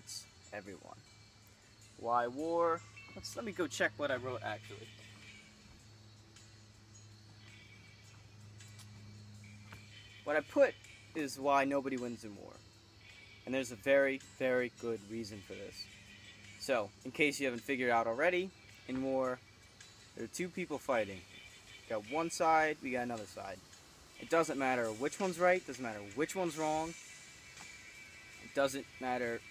hurts everyone. Why war? Let me go check what I wrote actually. What I put is why nobody wins in war. And there's a very, very good reason for this. So, in case you haven't figured out already, in war, there are two people fighting. We got one side, we got another side. It doesn't matter which one's right, doesn't matter which one's wrong. It doesn't matter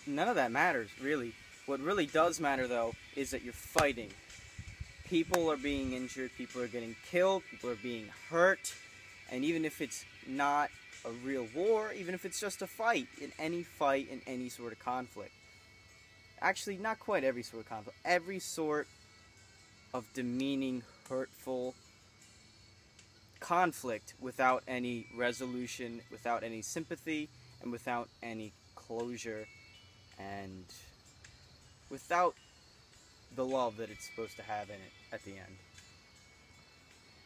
none of that matters, really. What really does matter, though, is that you're fighting. People are being injured, people are getting killed, people are being hurt, and even if it's not a real war, even if it's just a fight, in any sort of conflict. Actually, not quite every sort of conflict. Every sort of demeaning, hurtful conflict without any resolution, without any sympathy, and without any closure, and without the love that it's supposed to have in it at the end.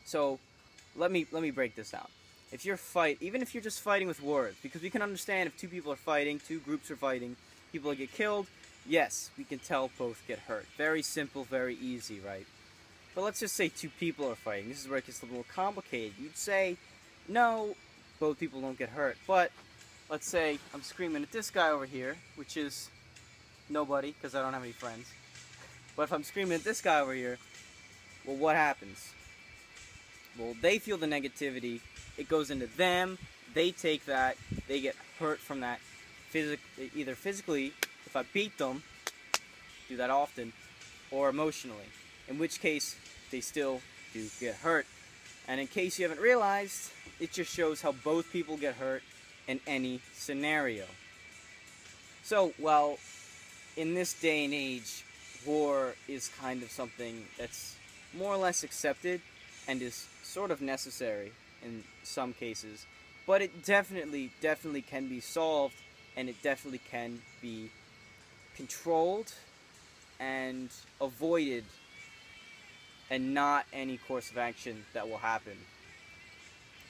So, let me break this down. Even if you're just fighting with words, because we can understand if two people are fighting, two groups are fighting, people get killed, yes, we can tell both get hurt. Very simple, very easy, right? But let's just say two people are fighting. This is where it gets a little more complicated. You'd say, no, both people don't get hurt. But let's say I'm screaming at this guy over here, which is nobody, because I don't have any friends. But if I'm screaming at this guy over here, well, what happens? Well, they feel the negativity. It goes into them. They take that. They get hurt from that. Either physically, if I beat them, do that often, or emotionally. In which case, they still do get hurt. And in case you haven't realized, it just shows how both people get hurt in any scenario. So, well, in this day and age, war is kind of something that's more or less accepted and is sort of necessary in some cases, but it definitely can be solved, and it definitely can be controlled and avoided, and not any course of action that will happen.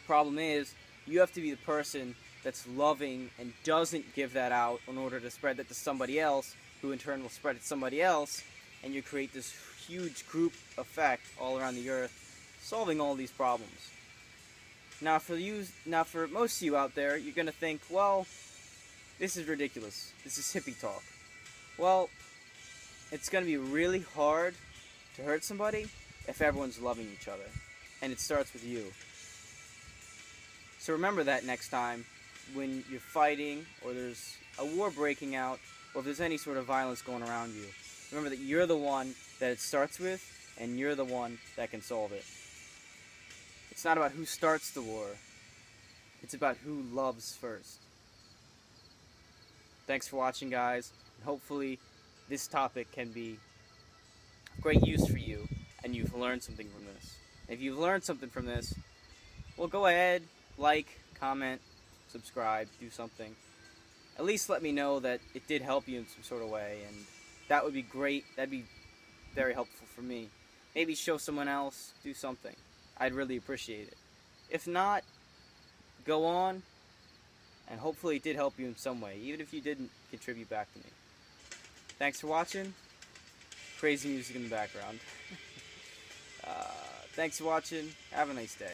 Problem is, you have to be the person that's loving and doesn't give that out in order to spread that to somebody else, who in turn will spread it to somebody else, and you create this huge group effect all around the earth, solving all these problems. Now for most of you out there, you're going to think, well, this is ridiculous. This is hippie talk. Well, it's going to be really hard to hurt somebody if everyone's loving each other. And it starts with you. So remember that next time when you're fighting, or there's a war breaking out, or if there's any sort of violence going around you. Remember that you're the one that it starts with, and you're the one that can solve it. It's not about who starts the war. It's about who loves first. Thanks for watching, guys. And hopefully this topic can be of great use for you, and you've learned something from this. If you've learned something from this, well, go ahead, like, comment, subscribe, do something. At least let me know that it did help you in some sort of way, and that would be great. That'd be very helpful for me. Maybe show someone else, do something. I'd really appreciate it. If not, go on, and hopefully it did help you in some way, even if you didn't contribute back to me. Thanks for watching. Crazy music in the background. Thanks for watching. Have a nice day.